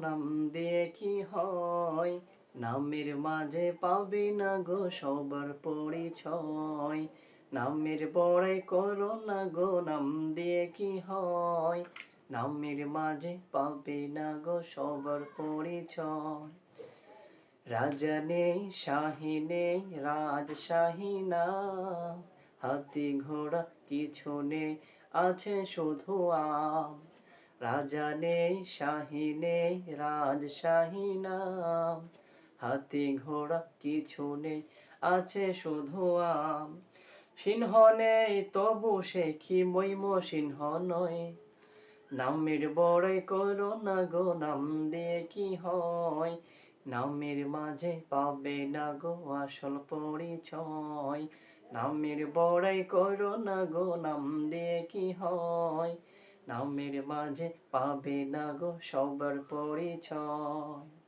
নাম দিয়ে কি হয়? নামের মাঝে পাবে না গো সবার পরিচয়। নামের বড়াই করো না গো নাম দিয়ে কি হয়? নামের মাঝে পাবে না গো সবার পরিচয়। রাজা নেই শাহী নেই রাজশাহী নাম, হাতি ঘোড়া কিছু নেই আছে শুধু আম। রাজা নেই শাহী নেই রাজশাহী নাম, হাতি ঘোড়া কিছু নেই আছে শুধু আম। সিংহ নেই তবু সে কি ময়মনসিংহ নয়। নামের বড়াই করো না গো নাম দিয়ে কি হয়? নামের মাঝে পাবে না গো আসল পরিচয়। নামের বড়াই করো না গো নাম দিয়ে কি হয়? নামের মাঝে পাবে না গো সবার পরিচয়।